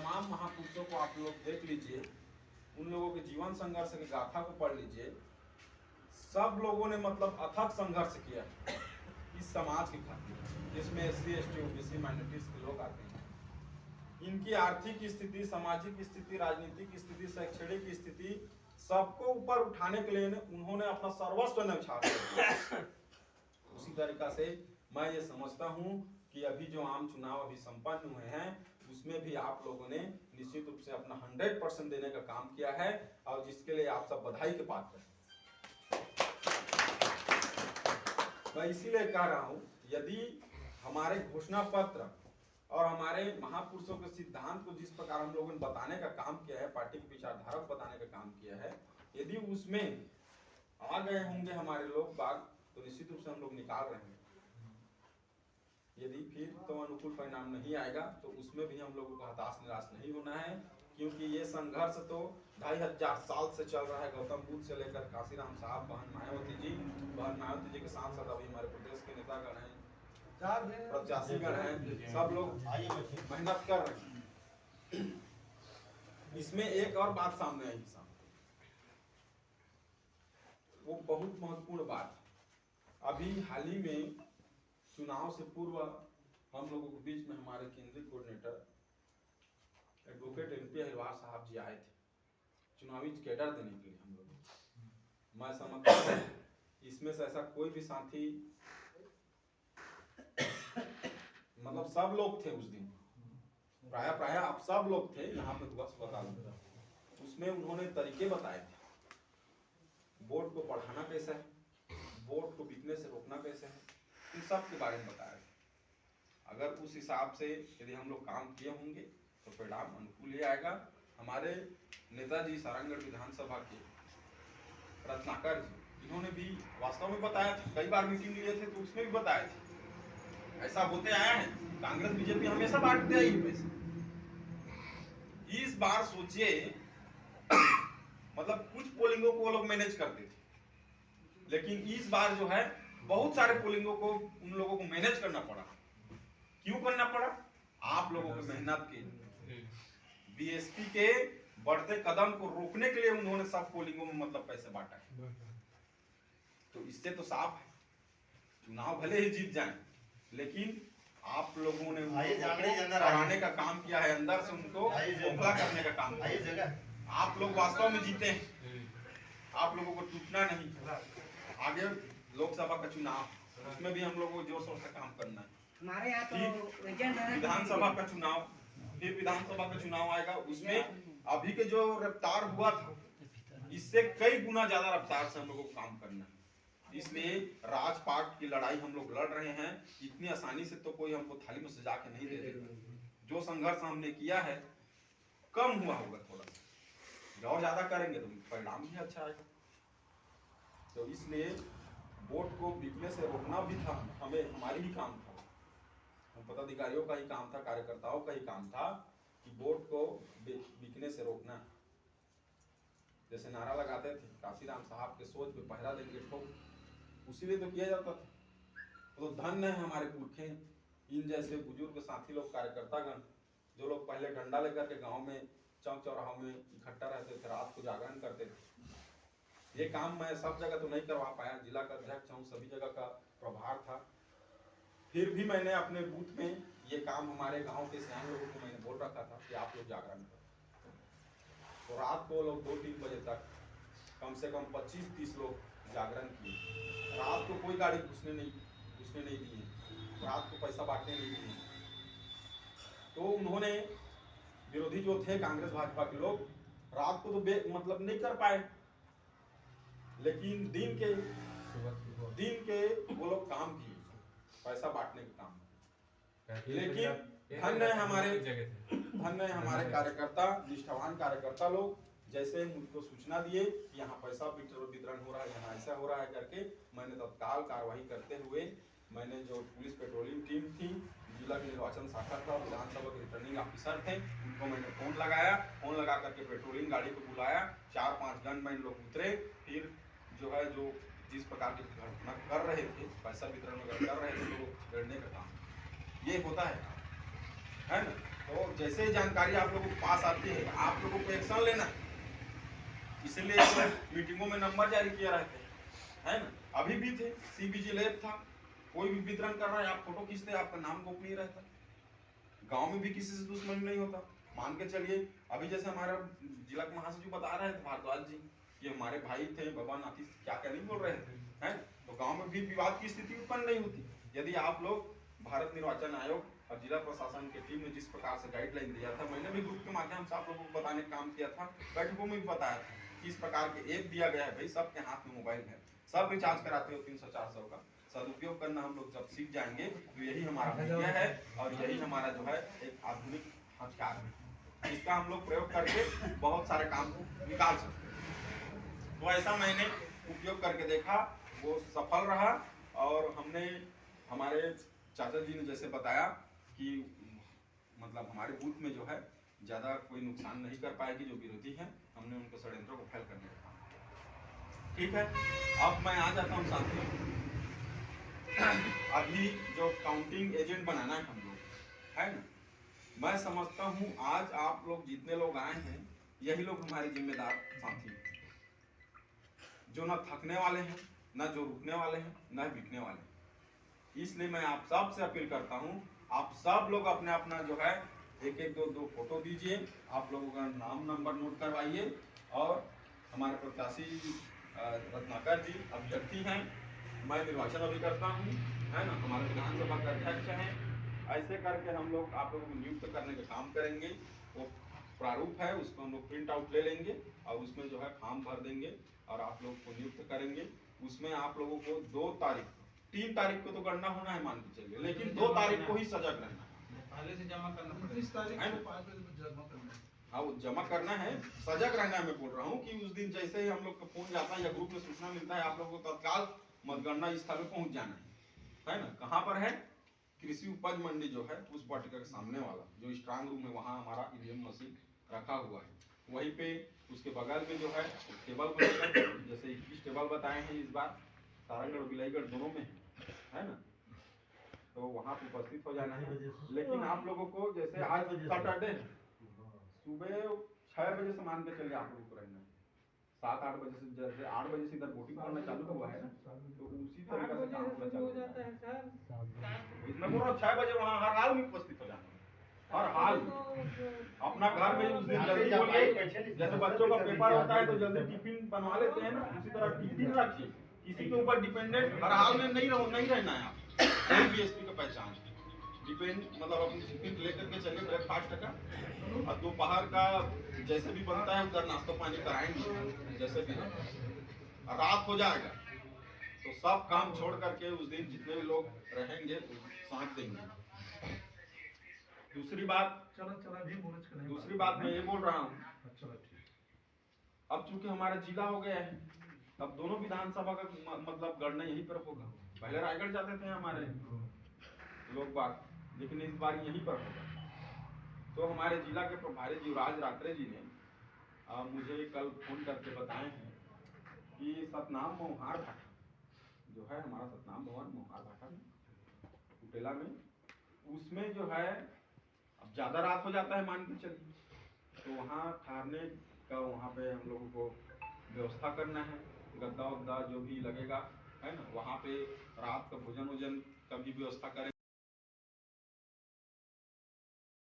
तमाम महापुरुषों को आप लोग देख लीजिए, उन लोगों के जीवन संघर्ष की गाथा को पढ़ लीजिए। सब लोगों ने मतलब अथक संघर्ष किया इस समाज के खातिर, जिसमें SC ST OBC माइनॉरिटीज के लोग आते हैं। इनकी आर्थिक स्थिति, सामाजिक स्थिति, राजनीतिक स्थिति, शैक्षणिक स्थिति, सबको ऊपर उठाने के लिए उन्होंने अपना सर्वस्व न्यौछावर किया। उसी तरीका से मैं ये समझता हूँ कि अभी जो आम चुनाव अभी संपन्न हुए हैं, उसमें भी आप लोगों ने निश्चित रूप से अपना 100% देने का काम किया है, और जिसके लिए आप सब बधाई के पात्र हैं। मैं इसीलिए कह रहा हूँ, यदि हमारे घोषणा पत्र और हमारे महापुरुषों के सिद्धांत को जिस प्रकार हम लोगों ने बताने का काम किया है, पार्टी की विचारधारा को बताने का काम किया है, यदि उसमें आ गए होंगे हमारे लोग बाग, तो निश्चित रूप से हम लोग निकाल रहे हैं। यदि फिर तो अनुकूल परिणाम नहीं आएगा, तो उसमें भी हम लोगों को हताश निराश नहीं होना है, क्योंकि ये संघर्ष तो 2500 साल से चल रहा है। गौतम बुद्ध से लेकर काशीराम साहब, बहन मायावती जी के साथ साथ अभी हमारे प्रदेश के नेतागण हैं, प्रत्याशीगण हैं, सब लोग मेहनत कर रहे हैं। इसमें एक और बात सामने आई, वो बहुत महत्वपूर्ण बात। अभी हाल ही में चुनाव से पूर्व हम लोगों के बीच में हमारे केंद्रीय कोऑर्डिनेटर एडवोकेट NP अहिरवार साहब जी आए थे, चुनावी कैडर देने के लिए हम लोग। मैं समझता हूँ इसमें से ऐसा कोई भी साथी, मतलब सब लोग थे उस दिन, प्राय आप सब लोग थे यहाँ पे, बता दूंगा। उसमें उन्होंने तरीके बताए थे, वोट को बढ़ाना कैसे है, वोट को बिकने से रोकना कैसे है, इन सब के बारे में बताया था। अगर उस हिसाब से यदि हम लोग काम किए होंगे तो परिणाम अनुकूल ही आएगा। हमारे नेताजी सारंगगढ़ विधानसभा के रत्नाकर जी, इन्होंने भी वास्तव में बताया था, कई बार मीटिंग लिए थे तो उसमें भी बताए थे। ऐसा होते आया है, कांग्रेस बीजेपी हमेशा बांटते आई है पैसे। इस बार सोचिए, मतलब कुछ पोलिंगों को वो लोग मैनेज करते थे, लेकिन इस बार जो है बहुत सारे पोलिंगों को उन लोगों को मैनेज करना पड़ा। क्यों करना पड़ा? आप लोगों की मेहनत के, BSP के बढ़ते कदम को रोकने के लिए उन्होंने सब पोलिंगों में मतलब पैसे बांटा है। तो इससे तो साफ है, चुनाव भले ही जीत जाए, लेकिन आप लोगों ने हराने का काम किया है, अंदर से उनको खोखला करने का काम किया है। आप लोग वास्तव में जीते हैं, आप लोगों को टूटना नहीं। आगे लोकसभा का चुनाव, उसमें भी हम लोगों को जोर शोर से काम करना है। हमारे यहाँ तो विधानसभा का चुनाव, फिर विधानसभा का चुनाव आएगा, उसमें अभी के जो रफ्तार हुआ था, इससे कई गुना ज्यादा रफ्तार से हम लोगों को काम करना है। इसलिए राजपाट की लड़ाई हम लोग लड़ रहे हैं। इतनी आसानी से तो कोई हमको थाली में सजा के नहीं दे देगा। जो संघर्ष हमने किया है कम हुआ होगा थोड़ा सा, और ज्यादा करेंगे तो परिणाम भी अच्छा आएगा। तो इसलिए वोट को बिकने से रोकना भी था, हमें हमारी ही काम था, हम पदाधिकारियों का ही काम था, कार्यकर्ताओं का ही काम था कि वोट को बिकने से रोकना। जैसे नारा लगाते थे काशीराम साहब के सोच पे पहरा देंगे ठोक, उसीलिए तो किया जाता था। तो धन्य है हमारे पुरखे, इन जैसे बुजुर्ग साथी लोग, कार्यकर्तागण, जो लोग पहले डंडा लेकर के गांव में चौक चौराहों में इकट्ठा रहते थे, रात को जागरण करते थे। ये काम मैं सब जगह तो नहीं करवा पाया, जिला का अध्यक्ष हूँ, सभी जगह का प्रभार था, फिर भी मैंने अपने बूथ में ये काम हमारे गांव के सियान लोगों को मैंने बोल रखा था कि आप लोग जागरण करो। तो रात को लोग 2-3 बजे तक कम से कम 25-30 लोग जागरण किए। रात को कोई गाड़ी घुसने नहीं दिए, रात को पैसा बांटने नहीं दिए। तो उन्होंने, विरोधी जो थे कांग्रेस भाजपा के लोग, रात को तो मतलब नहीं कर पाए, लेकिन दिन के वो लोग काम किए, पैसा बांटने का काम। लेकिन धन्य है हमारे कार्यकर्ता, निष्ठावान कार्यकर्ता लोग, जैसे मुझको सूचना दिए कि यहाँ पैसा वितरण हो रहा है, यहाँ ऐसा हो रहा है करके, मैंने तत्काल कार्रवाई करते हुए, मैंने जो पुलिस पेट्रोलिंग टीम थी, जिला की निर्वाचन शाखा था, विधानसभा के रिटर्निंग ऑफिसर थे, उनको मैंने फोन लगाया, फोन लगा करके पेट्रोलिंग गाड़ी को बुलाया, 4-5 गनमैन लोग उतरे, फिर जो है जो जिस प्रकार की घटना कर रहे थे, पैसा वितरण वगैरह कर रहे थे, तो लड़ने का काम ये होता है ना। तो जैसे ही जानकारी आप लोगों के पास आती है आप लोगों को एक्शन लेना है। इसलिए तो मीटिंगों में नंबर जारी किया रहते हैं, है ना। अभी भी थे, CBG लैब था, कोई भी वितरण कर रहा है आप फोटो खींचते, आपका नाम गोपनीय रहता। गांव में भी किसी से दुश्मनी नहीं होता। मान के चलिए अभी जैसे हमारा जिला के महासचिव बता रहे थे भारद्वाज जी, ये हमारे भाई थे, बाबा नाती क्या क्या नहीं बोल रहे थे, हैं। तो गांव में भी विवाद की स्थिति उत्पन्न नहीं होती यदि आप लोग भारत निर्वाचन आयोग और जिला प्रशासन की टीम ने जिस प्रकार से गाइडलाइन दिया था, मैंने भी ग्रुप के माध्यम से आप लोगों को बताने का काम किया था, बैठकों में भी बताया था कि इस प्रकार के ऐप दिया गया है, भाई सबके हाथ में मोबाइल है, सब रिचार्ज कराते हो 300-400 का, सदुपयोग करना हम लोग जब सीख जाएंगे तो यही हमारा मीडिया है और यही हमारा जो है एक आधुनिक हथियार है, इसका हम लोग प्रयोग करके बहुत सारे काम को निकाल सकते हैं। तो ऐसा मैंने उपयोग करके देखा, वो सफल रहा और हमने हमारे चाचा जी ने जैसे बताया कि मतलब हमारे बूथ में जो है ज्यादा कोई नुकसान नहीं कर पाएगी जो विरोधी है, हमने उनके षड्यंत्रों को फैल करने का काम। ठीक है, अब मैं आ जाता हूँ साथियों, अभी जो काउंटिंग एजेंट बनाना है हम लोग, है ना। मैं समझता हूँ आज आप लोग जितने लोग आए हैं यही लोग हमारे जिम्मेदार साथी हैं, जो न थकने वाले हैं, न जो रुकने वाले हैं, न बिकने वाले हैं। इसलिए मैं आप सब से अपील करता हूँ, आप सब लोग अपने अपना जो है एक एक दो फोटो दीजिए, आप लोगों का नाम नंबर नोट करवाइए और हमारे प्रत्याशी रत्नाकर जी अभ्यर्थी हैं, मैं निर्वाचन अभिकर्ता हूँ, है ना, हमारे विधानसभा के अध्यक्ष हैं। ऐसे करके हम लोग आप लोगों को नियुक्त करने का काम करेंगे। वो प्रारूप है उसको हम लोग प्रिंट आउट ले लेंगे और उसमें जो है फॉर्म भर देंगे और आप लोग को नियुक्त करेंगे। उसमें आप लोगों को 2 तारीख, 3 तारीख को तो गणना होना है मान के चलिए, लेकिन 2 तारीख को ही सजग रहना है, पहले से जमा करना पड़ेगा। 30 तारीख को 5 बजे जमा करना है। हाँ वो जमा करना है, सजग रहना है। मैं बोल रहा हूँ कि उस दिन जैसे ही हम लोग को फोन जाता है या ग्रुप में सूचना मिलता है आप लोगों को तत्काल मतगणना स्थल में पहुंच जाना है ना। कहाँ पर है? कृषि उपज मंडी जो है उस वाटिका के सामने वाला जो स्ट्रांग रूम है, वहाँ हमारा ईवीएम मशीन रखा हुआ है। वहीं पे उसके बगल में जो है टेबल बनेगा, जैसे 21 टेबल बताए हैं इस बार, सारंगढ़ बिलाईगढ़ दोनों में है ना, तो वहाँ पे उपस्थित हो जाना है। लेकिन आप लोगों को जैसे आज सैटरडे सुबह 6 बजे से मान के चलिए आप लोगों को रहना है, 7-8 बजे से, जैसे 8 बजे से इधर वोटिंग करना चालू हुआ है ना, तो उसी तरीके से काम होना चालू हो जाता है सर। मैं बोल रहा हूँ 6 बजे वहाँ हर हाल में उपस्थित हो जाना है, हर हाल। अपना घर में उस दिन जल्दी बोलिए, जैसे बच्चों का पेपर होता है तो जल्दी टिफिन बनवा लेते हैं ना, उसी तरह टिफिन रखिए, किसी के ऊपर डिपेंडेंट हर हाल में नहीं रहना है। आप BSP का पहचान डिपेंड मतलब अपनी टिफिन लेकर के चलिए, ब्रेकफास्ट का और दोपहर का जैसे भी बनता है उधर नाश्ता पानी कराएंगे जैसे भी, रात हो जाएगा तो सब काम छोड़ करके उस दिन जितने भी लोग रहेंगे साथ देंगे। दूसरी बात मैं ये बोल रहा हूँ, अब चूंकि हमारा जिला हो गया है, अब दोनों विधानसभा का मतलब गणना यहीं पर होगा। पहले रायगढ़ जाते थे हमारे लोग बात, लेकिन इस बार यहीं पर होगा। तो हमारे जिला के प्रभारी युवराज रात्रे जी ने मुझे कल फोन करके बताए हैं कि सतनाम मोहार भाटा जो है हमारा सतनाम भवन मोहार भाटा में कुटेला में, उसमें जो है अब ज़्यादा रात हो जाता है मान के चलिए, तो वहाँ ठहरने का वहाँ पे हम लोगों को व्यवस्था करना है, गद्दा उद्दा जो भी लगेगा है ना, वहाँ पे रात का भोजन का भी व्यवस्था करें।